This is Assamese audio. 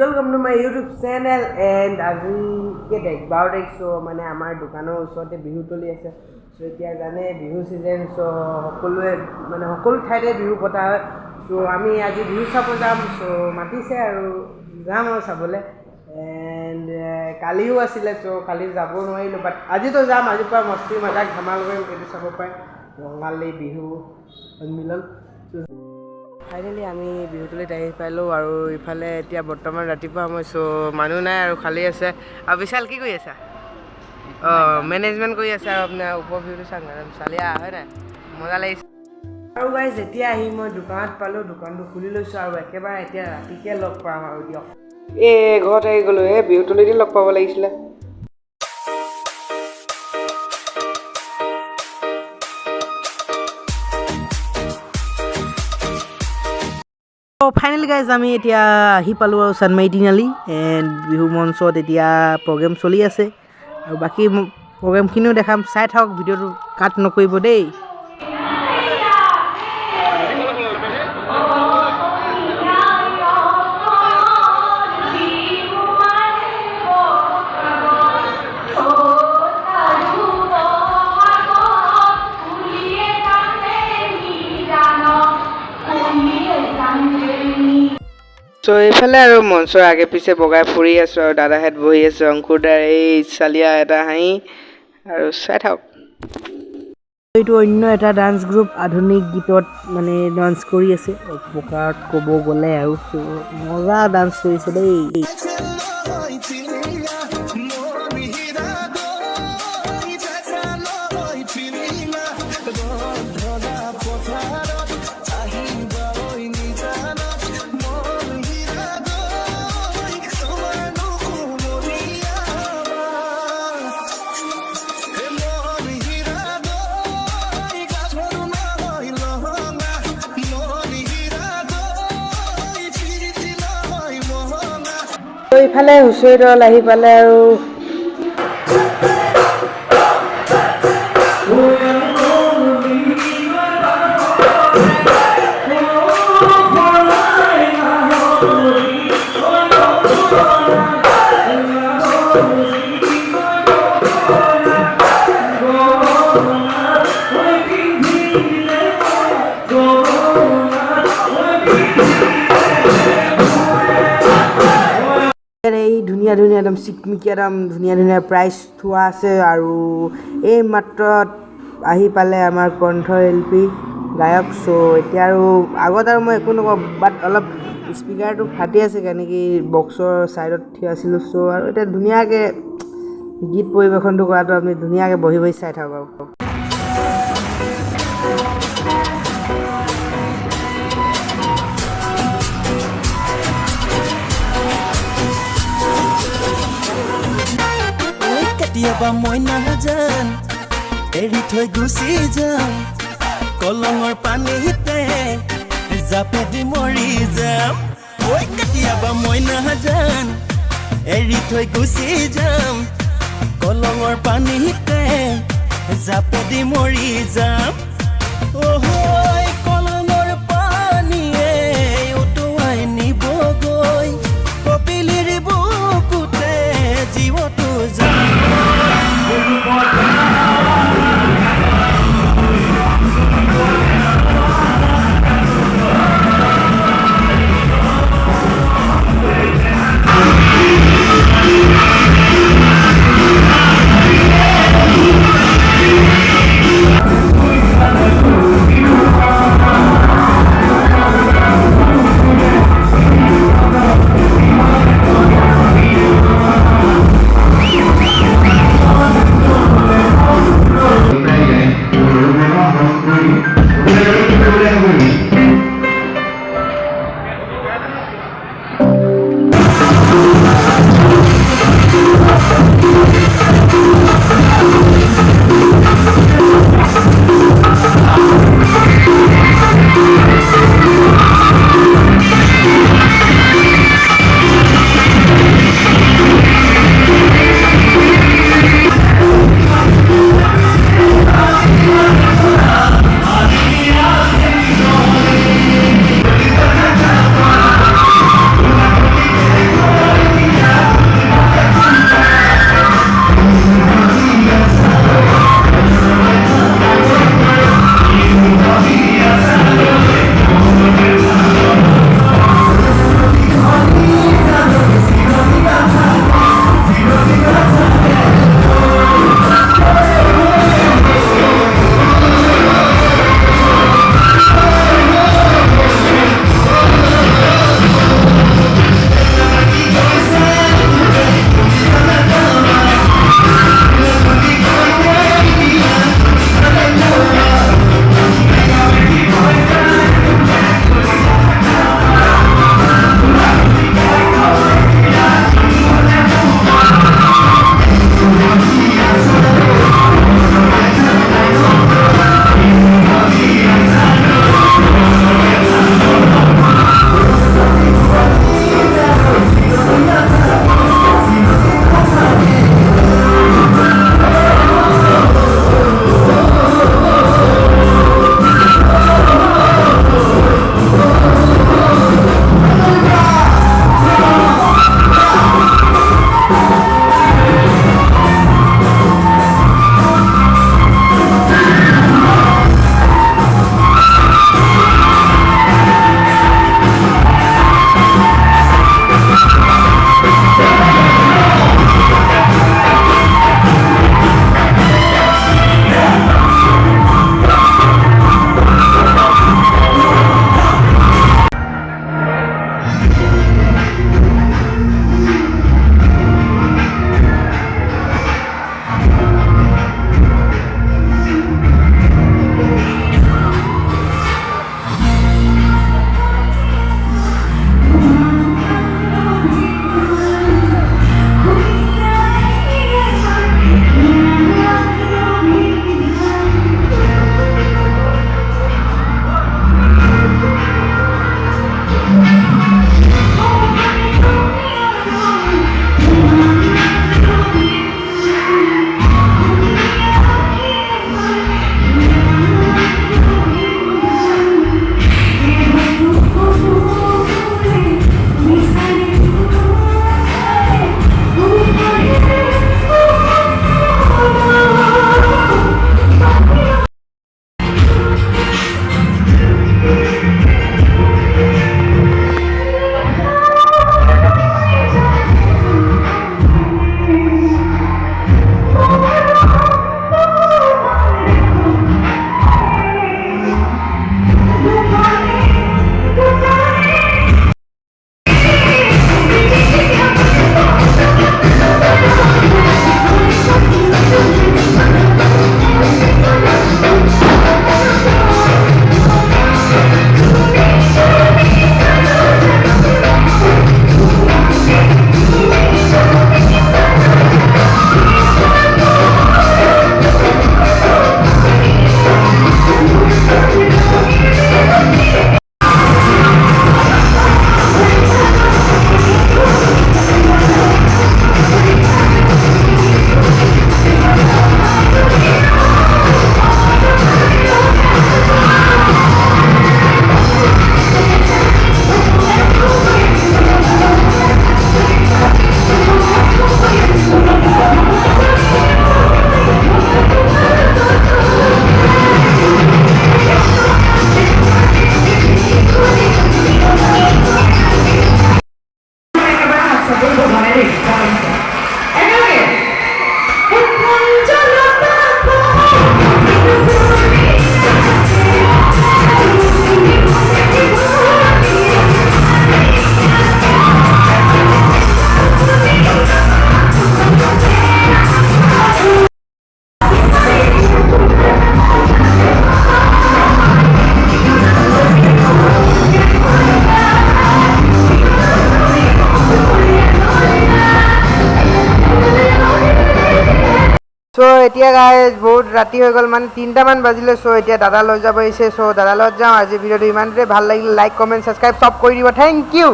welcome to my YouTube channel and আজি কেই 12 তাৰিখ so মানে আমাৰ দোকানৰ ওচৰতে বিহু চলি আছে so এতিয়া জানে বিহু সিজন so সকলো ঠাইতে বিহু পতা হয় so আমি আজি বিহু চাব যাম so মাতিছে আৰু যাম আৰু চাবলে and কালিও আছিলে so কালি যাব নোৱাৰিলো but আজি তো যাম আজি পৰা মস্তি মজাক ধমাল কৰিম এটো চাব পাই ৰঙালী বিহু মিলন ফাইনালি আমি বিহুতলিত আহি পালোঁ আৰু ইফালে এতিয়া বৰ্তমান ৰাতিপুৱা সময় চ' মানুহ নাই আৰু খালী আছে আৰু বিশাল কি কৰি আছা মেনেজমেণ্ট কৰি আছে আৰু আপোনাৰ উপভিউটো চাং চালিয়া হয় নাই মজা লাগিছে আৰু গাইজ যেতিয়া আহি মই দোকানত পালোঁ দোকানটো খুলি লৈছোঁ আৰু একেবাৰে এতিয়া ৰাতিকে লগ পাম আৰু দিয়ক ঘৰত আহি গ'লোঁ বিহুতলিতে লগ পাব লাগিছিলে ফাইনেলি গাইজ আমি এতিয়া আহি পালোঁ আৰু চানমাৰী তিনিআলি এণ্ড বিহু মঞ্চত এতিয়া প্ৰগ্ৰেম চলি আছে আৰু বাকী প্ৰগ্ৰেমখিনিও দেখাম চাই থাকক ভিডিঅ'টো কাট নকৰিব দেই চ' এইফালে আৰু মঞ্চৰ আগে পিছে বগাই ফুৰি আছোঁ আৰু দাদাহেঁত বহি আছোঁ অংকুৰদাৰ এই চালিয়া এটা হাঁহি আৰু চাই থাকক এইটো অন্য এটা ডান্স গ্ৰুপ আধুনিক গীতত মানে ডান্স কৰি আছে প্ৰকাৰত ক'ব গ'লে আৰু মজা ডান্স কৰিছে দেই ইফালে হুঁচৰি দল আহি পালে আৰু এই ধুনীয়া একদম চিকমিকি একদম ধুনীয়া প্ৰাইজ থোৱা আছে আৰু এই মাত্ৰ আহি পালে আমাৰ কণ্ঠশিল্পী গায়ক চ' এতিয়া আৰু আগত আৰু মই একো নকওঁ বাট অলপ স্পীকাৰটো ফাটি আছে কেনেকৈ বক্সৰ ছাইডত থিয় আছিলোঁ চ' আৰু এতিয়া ধুনীয়াকৈ গীত পৰিৱেশনটো কৰাটো আপুনি ধুনীয়াকৈ বহি চাই থাকক আৰু কেতিয়াবা মই নাজান এৰি থৈ গুচি যাম কলঙৰ পানীতে জাপেদি মৰি যাম ঐ কেতিয়াবা মই নাজান এৰি থৈ গুচি যাম কলঙৰ পানীতে জাপেদি মৰি যাম কলঙৰ পানীয়ে উটুৱাই নিবগৈ কপিলিৰ বুকুতে জীৱটো যাম চ' এতিয়া গাইজ বহুত ৰাতি হৈ গ'ল মানে 3টামান বাজিলে চ' এতিয়া দাদা লৈ যাব আহিছে চ' দাদা লগত যাওঁ আজি ভিডিঅ'টো ইমানটোৱে ভাল লাগিলে লাইক কমেণ্ট ছাবস্ক্ৰাইব চব কৰি দিব থেংক ইউ